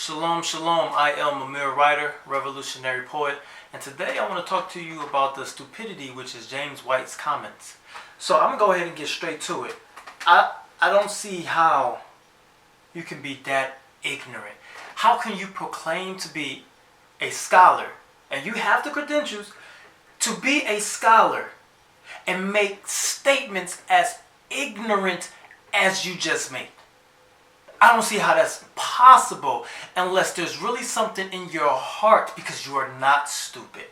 Shalom, shalom. I am Amir Writer, revolutionary poet, and today I want to talk to you about the stupidity which is James White's comments. So I'm going to go ahead and get straight to it. I don't see how you can be that ignorant. How can you proclaim to be a scholar, and you have the credentials to be a scholar, and make statements as ignorant as you just made? I don't see how that's possible unless there's really something in your heart, because you are not stupid.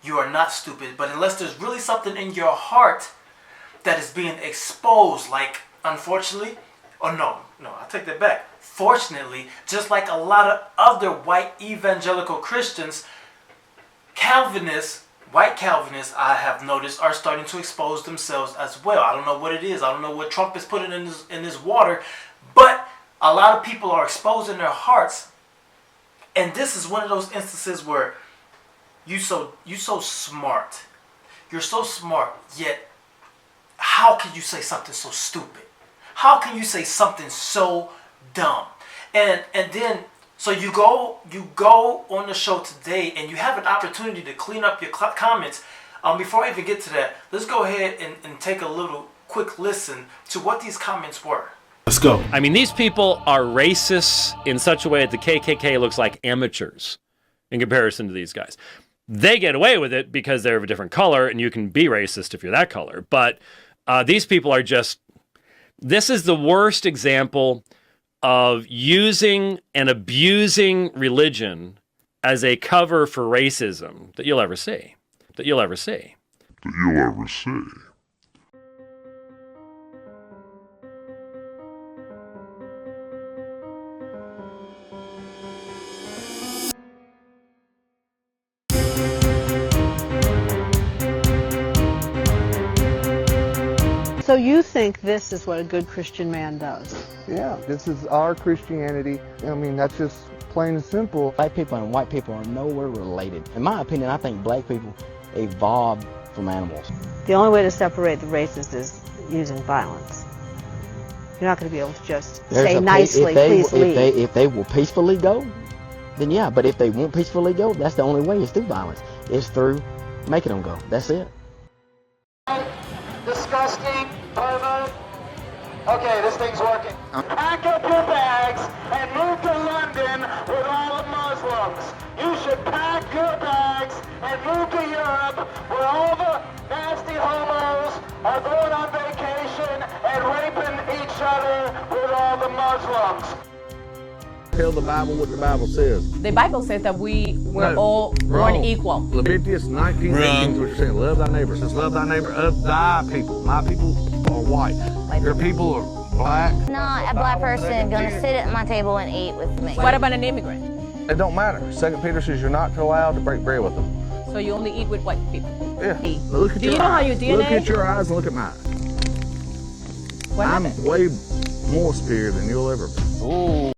You are not stupid, but unless there's really something in your heart that is being exposed, like, unfortunately, or no, I take that back. Fortunately, just like a lot of other white evangelical Christians, white Calvinists, I have noticed, are starting to expose themselves as well. I don't know what it is. I don't know what Trump is putting in this water, but a lot of people are exposing their hearts, and this is one of those instances where you so smart. You're so smart, yet how can you say something so stupid? How can you say something so dumb? And then so you go on the show today, and you have an opportunity to clean up your comments. Before I even get to that, let's go ahead and take a little quick listen to what these comments were. Let's go. I mean, these people are racist in such a way that the KKK looks like amateurs in comparison to these guys. They get away with it because they're of a different color, and you can be racist if you're that color. But these people are just... This is the worst example of using and abusing religion as a cover for racism that you'll ever see. So you think this is what a good Christian man does? Yeah, this is our Christianity. I mean, that's just plain and simple. Black people and white people are nowhere related. In my opinion, I think black people evolved from animals. The only way to separate the races is using violence. You're not going to be able to just say nicely, please leave. If they will peacefully go, then yeah. But if they won't peacefully go, that's the only way is through violence. It's through making them go. That's it. Disgusting, pervert. Okay, this thing's working. Pack up your bags and move to London with all the Muslims. You should pack your bags and move to Europe where all the nasty homos are going on vacation and raping each other with all the Muslims. Tell the Bible what the Bible says. The Bible says that we're all born equal. Leviticus 19:18 what you're saying. Love thy neighbor. It says love thy neighbor of thy people. My people are white. Your people are black. Not a black person gonna sit at my table and eat with me. What about an immigrant? It don't matter. 2 Peter says you're not allowed to break bread with them. So you only eat with white people? Yeah. Look at Do you know how your DNA? Look at your eyes and look at mine. I'm way more superior than you'll ever be. Ooh.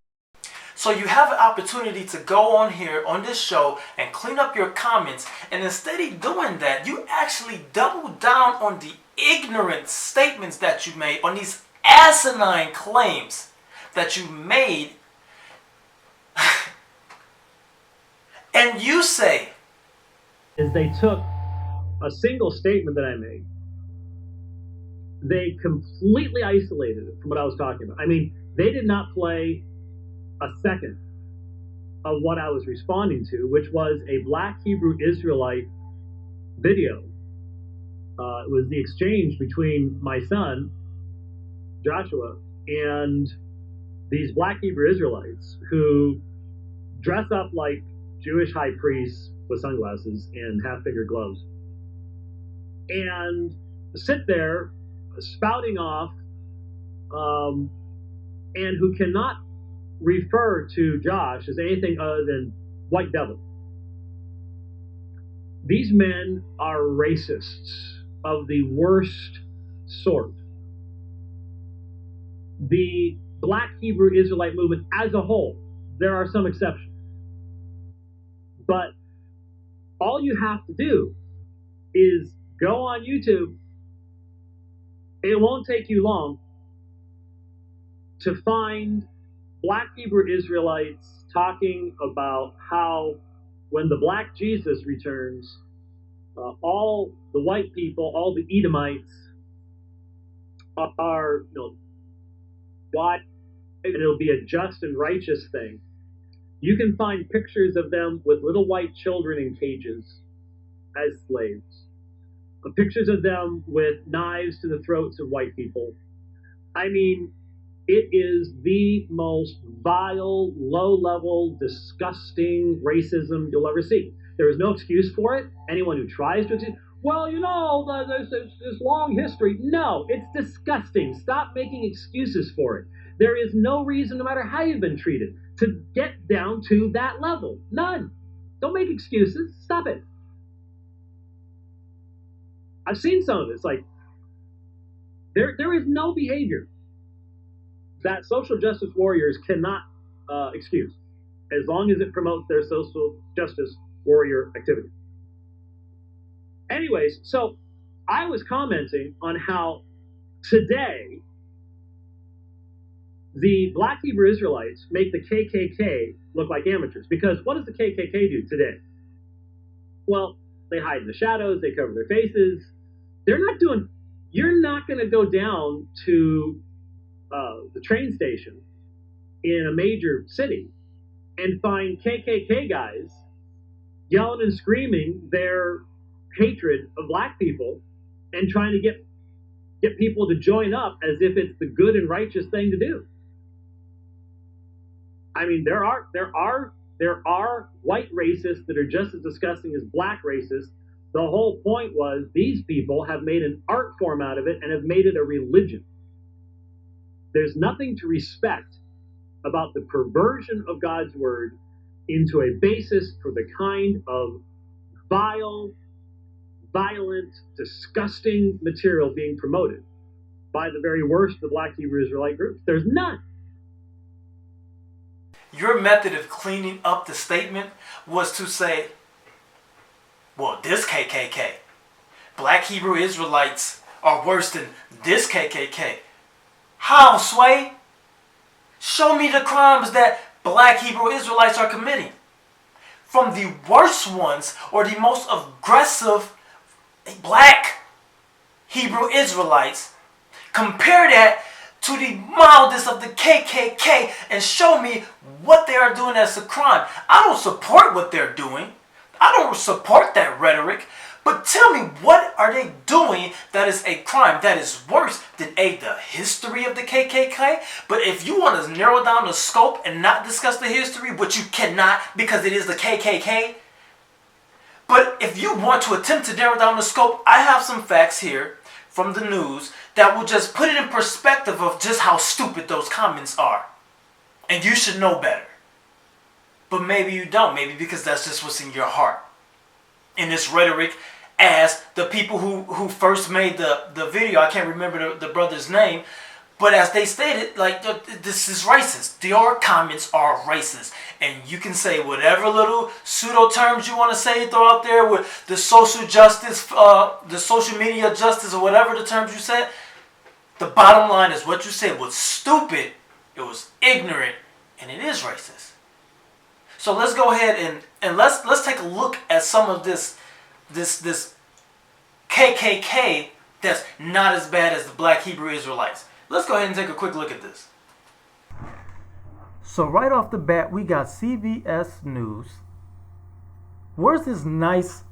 So you have an opportunity to go on here on this show and clean up your comments, and instead of doing that, you actually double down on the ignorant statements that you made, on these asinine claims that you made. And you say is they took a single statement that I made, they completely isolated it from what I was talking about. I mean, they did not play a second of what I was responding to, which was a Black Hebrew Israelite video. It was the exchange between my son, Joshua, and these Black Hebrew Israelites who dress up like Jewish high priests with sunglasses and half-finger gloves and sit there spouting off and who cannot refer to Josh as anything other than white devil. These men are racists of the worst sort. The Black Hebrew Israelite movement as a whole, there are some exceptions, but all you have to do is go on YouTube. It won't take you long to find Black Hebrew Israelites talking about how when the black Jesus returns, all the white people, all the Edomites are, white, and it'll be a just and righteous thing. You can find pictures of them with little white children in cages as slaves. Pictures of them with knives to the throats of white people. I mean, it is the most vile, low-level, disgusting racism you'll ever see. There is no excuse for it. Anyone who tries to excuse, well, there's this long history. No, it's disgusting. Stop making excuses for it. There is no reason, no matter how you've been treated, to get down to that level. None. Don't make excuses. Stop it. I've seen some of this. Like, there is no behavior that social justice warriors cannot excuse, as long as it promotes their social justice warrior activity. Anyways, so I was commenting on how today the Black Hebrew Israelites make the KKK look like amateurs. Because what does the KKK do today? Well, they hide in the shadows, they cover their faces. You're not going to go down to the train station in a major city and find KKK guys yelling and screaming their hatred of black people and trying to get people to join up as if it's the good and righteous thing to do. I mean, there are white racists that are just as disgusting as black racists. The whole point was these people have made an art form out of it and have made it a religion. There's nothing to respect about the perversion of God's word into a basis for the kind of vile, violent, disgusting material being promoted by the very worst of the Black Hebrew Israelite groups. There's none. Your method of cleaning up the statement was to say, well, this KKK, Black Hebrew Israelites are worse than this KKK. How, Sway? Show me the crimes that Black Hebrew Israelites are committing. From the worst ones or the most aggressive Black Hebrew Israelites, compare that to the mildest of the KKK and show me what they are doing as a crime. I don't support what they're doing. I don't support that rhetoric. But tell me, what are they doing that is a crime that is worse than the history of the KKK? But if you want to narrow down the scope and not discuss the history, which you cannot because it is the KKK. But if you want to attempt to narrow down the scope, I have some facts here from the news that will just put it in perspective of just how stupid those comments are. And you should know better. But maybe you don't. Maybe because that's just what's in your heart. In this rhetoric, as the people who first made the video, I can't remember the brother's name, but as they stated, like, this is racist. Your comments are racist. And you can say whatever little pseudo terms you want to say, throw out there with the social justice, the social media justice, or whatever the terms you said. The bottom line is what you said was stupid, it was ignorant, and it is racist. So let's go ahead and let's take a look at some of this KKK that's not as bad as the Black Hebrew Israelites. Let's go ahead and take a quick look at this. So right off the bat, we got CBS News. Where's this nice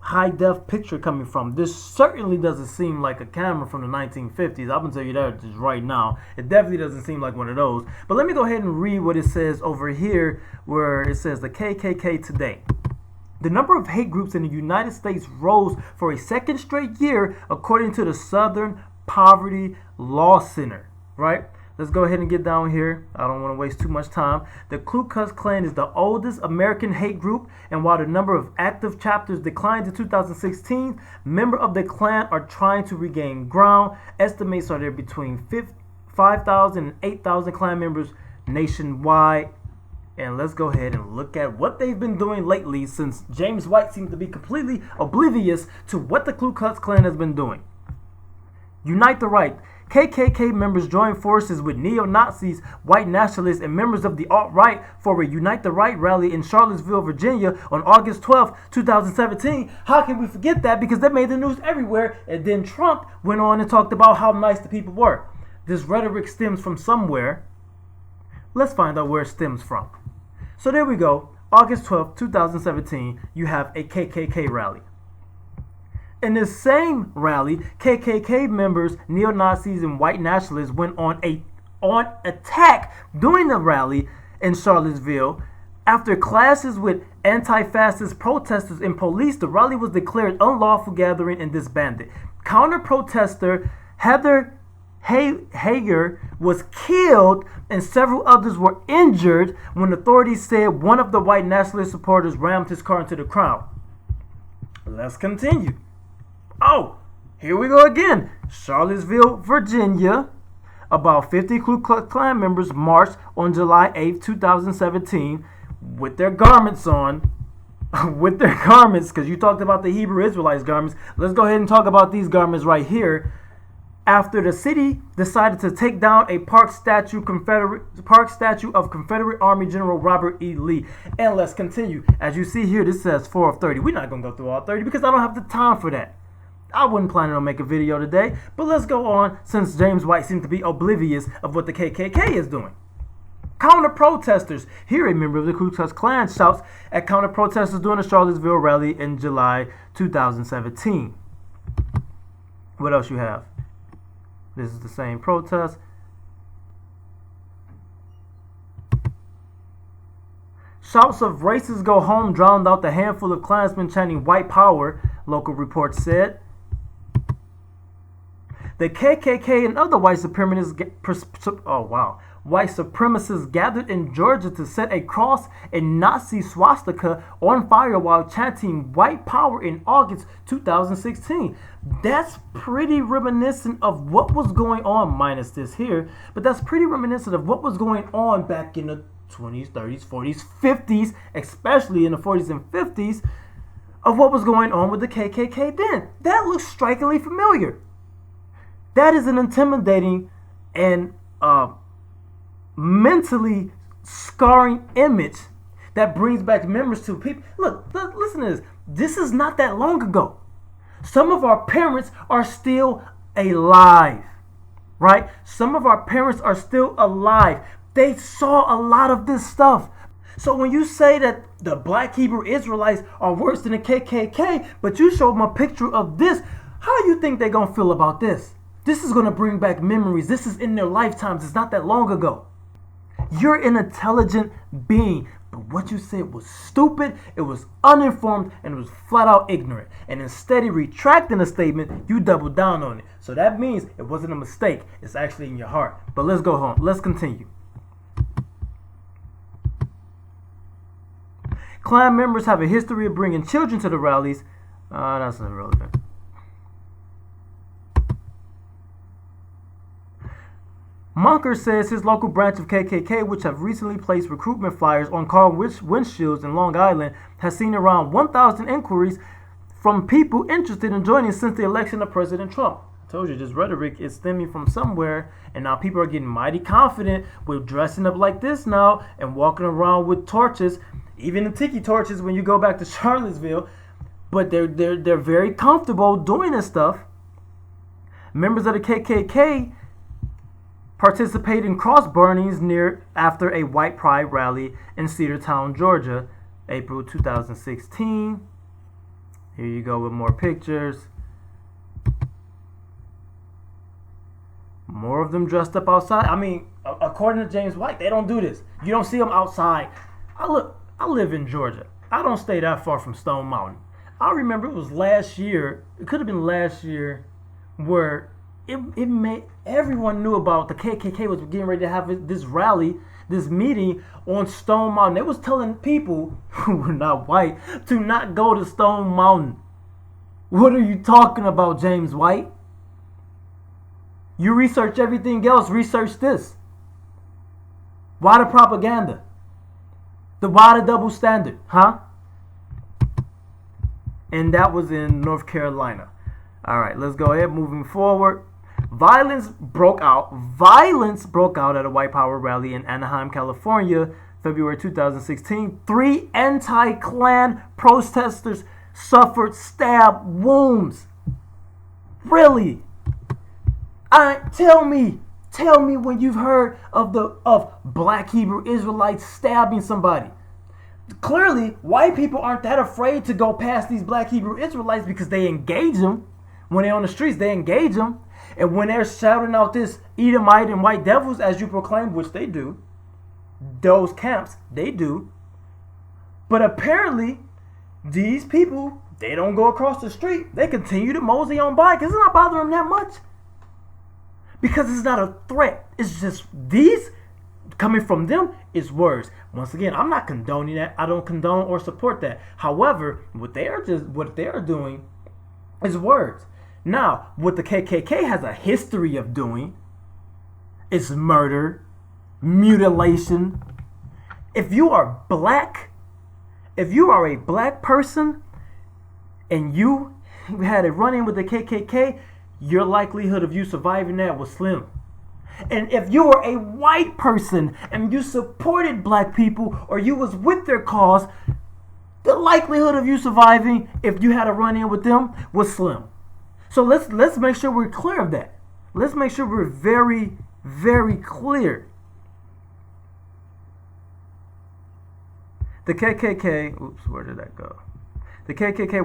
high-def picture coming from? This certainly doesn't seem like a camera from the 1950s. I'm going to tell you that just right now. It definitely doesn't seem like one of those. But let me go ahead and read what it says over here, where it says the KKK today. The number of hate groups in the United States rose for a second straight year, according to the Southern Poverty Law Center. Right? Let's go ahead and get down here. I don't want to waste too much time. The Ku Klux Klan is the oldest American hate group, and while the number of active chapters declined in 2016, members of the Klan are trying to regain ground. Estimates are there between 5,000 and 8,000 Klan members nationwide. And let's go ahead and look at what they've been doing lately, since James White seems to be completely oblivious to what the Ku Klux Klan has been doing. Unite the right. KKK members joined forces with neo-Nazis, white nationalists, and members of the alt-right for a Unite the Right rally in Charlottesville, Virginia on August 12, 2017. How can we forget that? Because they made the news everywhere, and then Trump went on and talked about how nice the people were. This rhetoric stems from somewhere. Let's find out where it stems from. So there we go. August 12, 2017, you have a KKK rally. In this same rally, KKK members, neo-Nazis, and white nationalists went on attack during the rally in Charlottesville. After clashes with anti-fascist protesters and police, the rally was declared unlawful gathering and disbanded. Counter-protester Heather Hager was killed and several others were injured when authorities said one of the white nationalist supporters rammed his car into the crowd. Let's continue. Oh, here we go again. Charlottesville, Virginia. About 50 Ku Klux Klan members marched on July 8, 2017 with their garments on. With their garments, because you talked about the Hebrew Israelites garments. Let's go ahead and talk about these garments right here. After the city decided to take down a park statue of Confederate Army General Robert E. Lee. And let's continue. As you see here, this says 4 of 30. We're not going to go through all 30 because I don't have the time for that. I wasn't planning on making a video today, but let's go on since James White seems to be oblivious of what the KKK is doing. Counter-protesters. Here a member of the Ku Klux Klan shouts at counter-protesters during the Charlottesville rally in July 2017. What else you have? This is the same protest. Shouts of racists go home drowned out the handful of Klansmen chanting white power, local reports said. The KKK and other white supremacists gathered in Georgia to set a cross and Nazi swastika on fire while chanting white power in August 2016. That's pretty reminiscent of what was going on, minus this here, but that's pretty reminiscent of what was going on back in the 20s, 30s, 40s, 50s, especially in the 40s and 50s, of what was going on with the KKK then. That looks strikingly familiar. That is an intimidating and mentally scarring image that brings back memories to people. Look, listen to this. This is not that long ago. Some of our parents are still alive, right? Some of our parents are still alive. They saw a lot of this stuff. So when you say that the Black Hebrew Israelites are worse than the KKK, but you show them a picture of this, how do you think they're going to feel about this? This is going to bring back memories. This is in their lifetimes. It's not that long ago. You're an intelligent being, but what you said was stupid, it was uninformed, and it was flat out ignorant. And instead of retracting a statement, you doubled down on it. So that means it wasn't a mistake. It's actually in your heart. But let's go home. Let's continue. Klan members have a history of bringing children to the rallies. That's not relevant. Munker says his local branch of KKK, which have recently placed recruitment flyers on car windshields in Long Island, has seen around 1,000 inquiries from people interested in joining since the election of President Trump. I told you, this rhetoric is stemming from somewhere, and now people are getting mighty confident with dressing up like this now and walking around with torches, even the tiki torches when you go back to Charlottesville. But they're very comfortable doing this stuff. Members of the KKK participate in cross burnings after a white pride rally in Cedartown, Georgia, April 2016. Here you go with more pictures. More of them dressed up outside. I mean, according to James White, they don't do this. You don't see them outside. I live in Georgia. I don't stay that far from Stone Mountain. I remember it was last year. It could have been last year where it made everyone knew about the KKK was getting ready to have this rally, this meeting on Stone Mountain. They was telling people who were not white to not go to Stone Mountain. What are you talking about, James White? You research everything else, research this. Why the propaganda? Why the double standard, huh? And that was in North Carolina. All right, let's go ahead, moving forward. Violence broke out at a white power rally in Anaheim, California, February 2016. 3 anti-Klan protesters suffered stab wounds. Really? Tell me when you've heard of Black Hebrew Israelites stabbing somebody. Clearly, white people aren't that afraid to go past these Black Hebrew Israelites because they engage them. When they're on the streets, they engage them. And when they're shouting out this Edomite and white devils, as you proclaim, which they do, those camps, they do. But apparently, these people, they don't go across the street. They continue to mosey on by because it's not bothering them that much. Because it's not a threat. It's just these coming from them is words. Once again, I'm not condoning that. I don't condone or support that. However, what they are doing is words. Now, what the KKK has a history of doing is murder, mutilation. If you are a black person and you had a run-in with the KKK, your likelihood of you surviving that was slim. And if you were a white person and you supported black people or you was with their cause, the likelihood of you surviving if you had a run-in with them was slim. So let's make sure we're clear of that. Let's make sure we're very, very clear. The KKK, where did that go? The KKK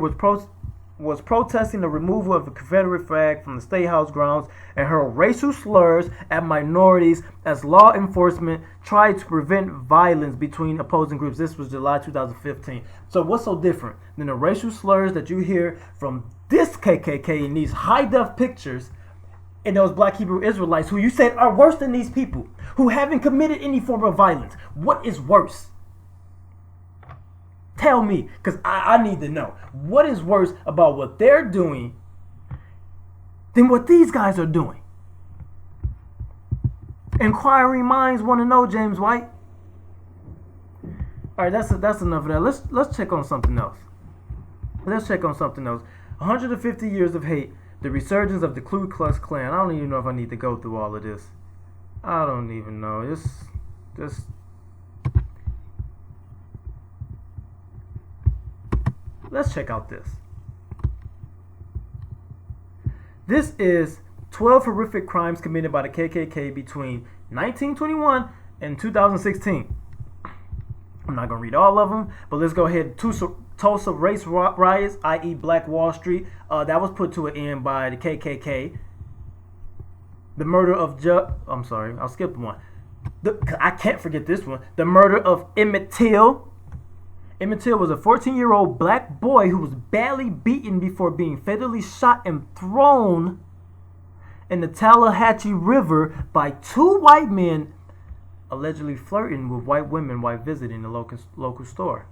was protesting the removal of the Confederate flag from the State House grounds and hurled racial slurs at minorities as law enforcement tried to prevent violence between opposing groups. This was July 2015. So what's so different than the racial slurs that you hear from this KKK in these high-def pictures and those Black Hebrew Israelites who you said are worse than these people who haven't committed any form of violence? What is worse? Tell me, because I need to know. What is worse about what they're doing than what these guys are doing? Inquiring minds want to know, James White. All right, that's enough of that. Let's check on something else. 150 years of hate, the resurgence of the Ku Klux Klan. I don't even know if I need to go through all of this. I don't even know. Just let's check out this. This is 12 horrific crimes committed by the KKK between 1921 and 2016. I'm not going to read all of them, but let's go ahead. Tulsa race riots, i.e. Black Wall Street, that was put to an end by the KKK. The murder of I'm sorry, I'll skip one. I can't forget this one. The murder of Emmett Till. Emmett Till was a 14-year-old black boy who was badly beaten before being fatally shot and thrown in the Tallahatchie River by 2 white men allegedly flirting with white women while visiting the local store.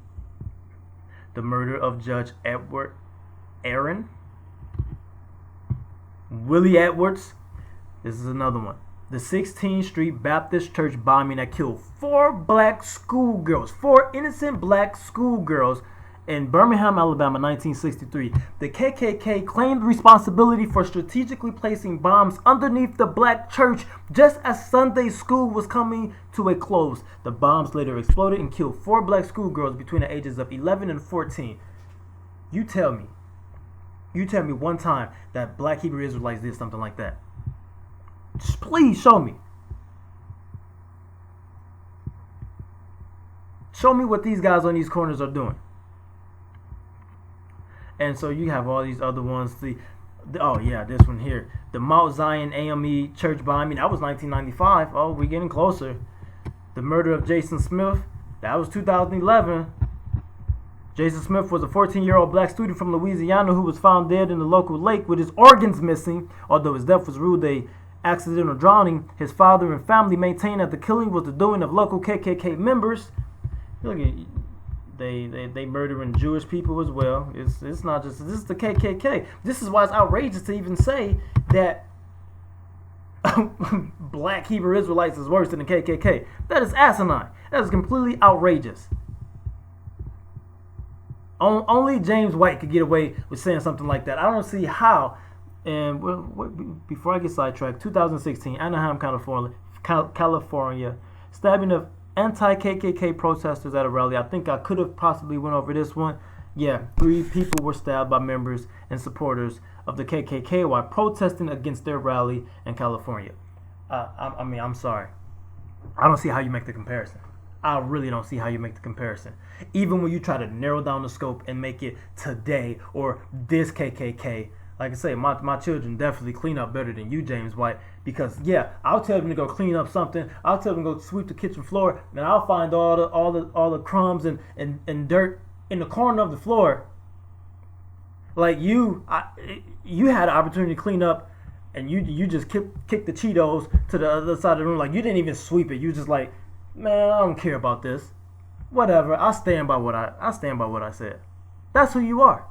The murder of Judge Edward Aaron. Willie Edwards. This is another one. The 16th Street Baptist Church bombing that killed 4 innocent black schoolgirls in Birmingham, Alabama, 1963. The KKK claimed responsibility for strategically placing bombs underneath the black church just as Sunday school was coming to a close. The bombs later exploded and killed 4 black schoolgirls between the ages of 11 and 14. You tell me one time that Black Hebrew Israelites did something like that. Just please show me. Show me what these guys on these corners are doing. And so you have all these other ones. Oh yeah, this one here. The Mount Zion AME church bombing. That was 1995. Oh, we're getting closer. The murder of Jason Smith. That was 2011. Jason Smith was a 14-year-old black student from Louisiana who was found dead in the local lake with his organs missing. Although his death was ruled a accidental drowning, his father and family maintained that the killing was the doing of local KKK members. Look at they murdering Jewish people as well. It's not just this is the KKK. This is why it's outrageous to even say that Black Hebrew Israelites is worse than the KKK. That is asinine. That is completely outrageous. Only James White could get away with saying something like that. I don't see how And before I get sidetracked, 2016, Anaheim, California, stabbing of anti-KKK protesters at a rally. I think I could have possibly went over this one. Yeah, 3 people were stabbed by members and supporters of the KKK while protesting against their rally in California. I'm sorry. I don't see how you make the comparison. I really don't see how you make the comparison. Even when you try to narrow down the scope and make it today or this KKK, like I say, my children definitely clean up better than you, James White. Because yeah, I'll tell them to go clean up something. I'll tell them to go sweep the kitchen floor, and I'll find all the crumbs and dirt in the corner of the floor. Like you had an opportunity to clean up, and you just kicked the Cheetos to the other side of the room. Like you didn't even sweep it. You just like, man, I don't care about this. Whatever. I stand by what I said. That's who you are.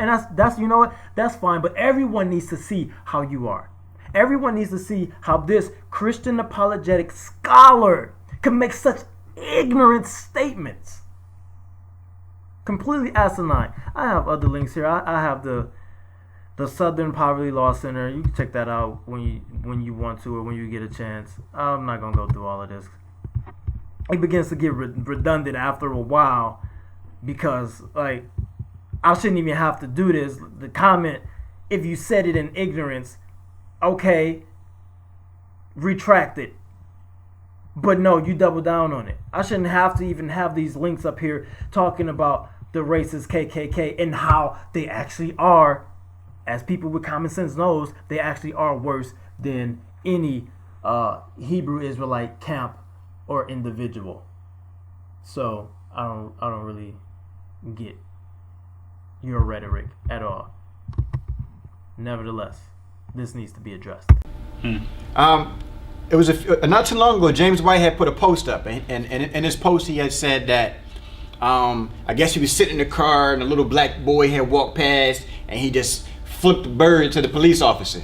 And that's you know what? That's fine, but everyone needs to see how you are. Everyone needs to see how this Christian apologetic scholar can make such ignorant statements. Completely asinine. I have other links here. I have the Southern Poverty Law Center. You can check that out when you want to or when you get a chance. I'm not going to go through all of this. It begins to get redundant after a while because, like, I shouldn't even have to do this. The comment, if you said it in ignorance, okay, retract it. But no, you double down on it. I shouldn't have to even have these links up here talking about the racist KKK and how they actually are, as people with common sense knows, they actually are worse than any Hebrew Israelite camp or individual. So I don't really get your rhetoric at all. Nevertheless, this needs to be addressed. It was not too long ago, James White had put a post up, and in his post he had said that I guess he was sitting in the car and a little black boy had walked past and he just flipped the bird to the police officer.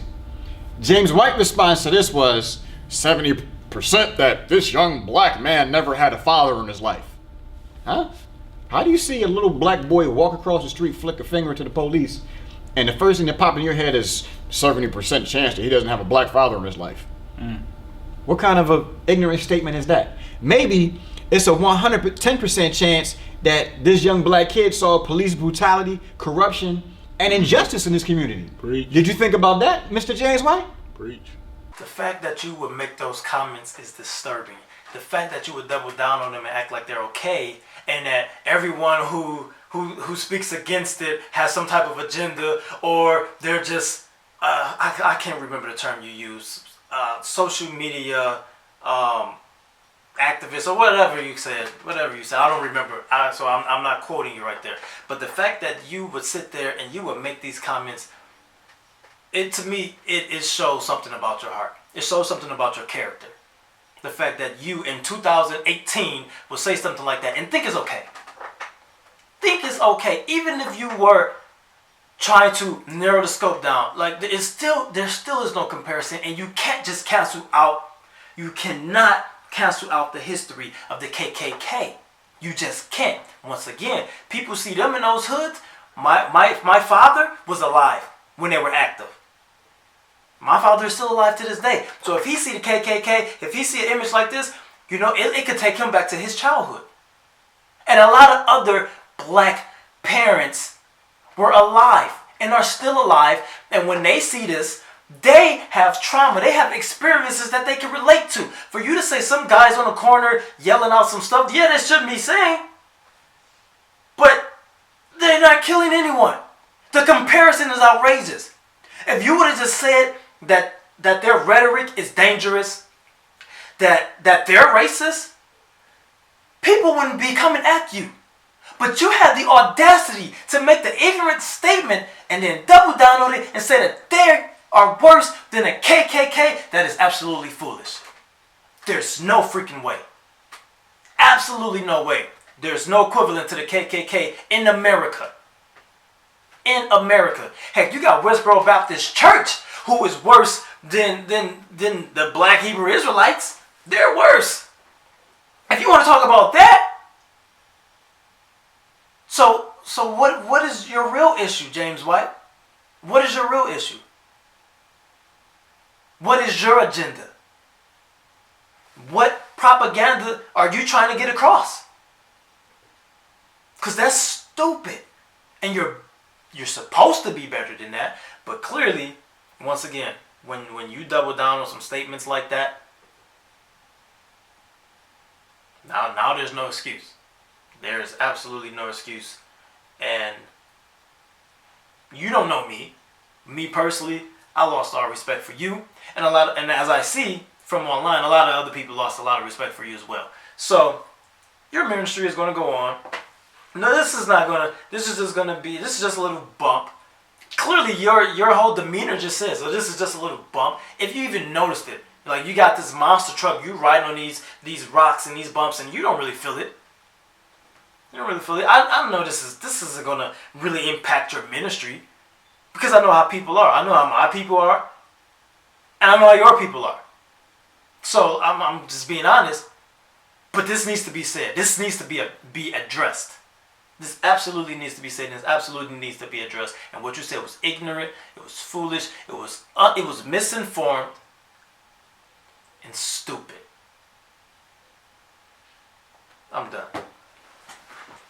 James White's response to this was 70% that this young black man never had a father in his life. Huh? How do you see a little black boy walk across the street, flick a finger to the police, and the first thing that pops in your head is 70% chance that he doesn't have a black father in his life? What kind of a ignorant statement is that? Maybe it's a 110% chance that this young black kid saw police brutality, corruption, and injustice in his community. Preach. Did you think about that, Mr. James White? Preach. The fact that you would make those comments is disturbing. The fact that you would double down on them and act like they're okay, and that everyone who speaks against it has some type of agenda, or they're just I can't remember the term you use, social media activists or whatever you said. I don't remember, so I'm not quoting you right there. But the fact that you would sit there and you would make these comments, to me it shows something about your heart. It shows something about your character. The fact that you in 2018 would say something like that and think it's okay. Think it's okay, even if you were trying to narrow the scope down. Like there still is no comparison, and you can't just cancel out. You cannot cancel out the history of the KKK. You just can't. Once again, people see them in those hoods. My father was alive when they were active. My father is still alive to this day. So if he see the KKK, if he see an image like this, you know, it could take him back to his childhood. And a lot of other black parents were alive and are still alive. And when they see this, they have trauma. They have experiences that they can relate to. For you to say some guys on the corner yelling out some stuff, yeah, that shouldn't be saying. But they're not killing anyone. The comparison is outrageous. If you would have just said that their rhetoric is dangerous, that they're racist, people wouldn't be coming at you. But you had the audacity to make the ignorant statement and then double down on it and say that they are worse than a KKK. That is absolutely foolish. There's no freaking way. Absolutely no way. There's no equivalent to the KKK in America. In America. Heck, you got Westboro Baptist Church, who is worse than the Black Hebrew Israelites. They're worse. If you want to talk about that, so what is your real issue, James White? What is your real issue? What is your agenda? What propaganda are you trying to get across? Because that's stupid. And you're supposed to be better than that. But clearly, once again, when you double down on some statements like that, now there's no excuse. There is absolutely no excuse. And you don't know me. Me personally, I lost all respect for you. And as I see from online, a lot of other people lost a lot of respect for you as well. So your ministry is going to go on. No, this is just a little bump. Clearly your whole demeanor just says, so this is just a little bump. If you even noticed it, like you got this monster truck, you riding on these rocks and these bumps, and you don't really feel it. You don't really feel it. I don't know this isn't gonna really impact your ministry, because I know how people are. I know how my people are, and I know how your people are. So I'm just being honest. But this needs to be said. This needs to be addressed. This absolutely needs to be said. And this absolutely needs to be addressed. And what you said was ignorant. It was foolish. It was misinformed and stupid. I'm done.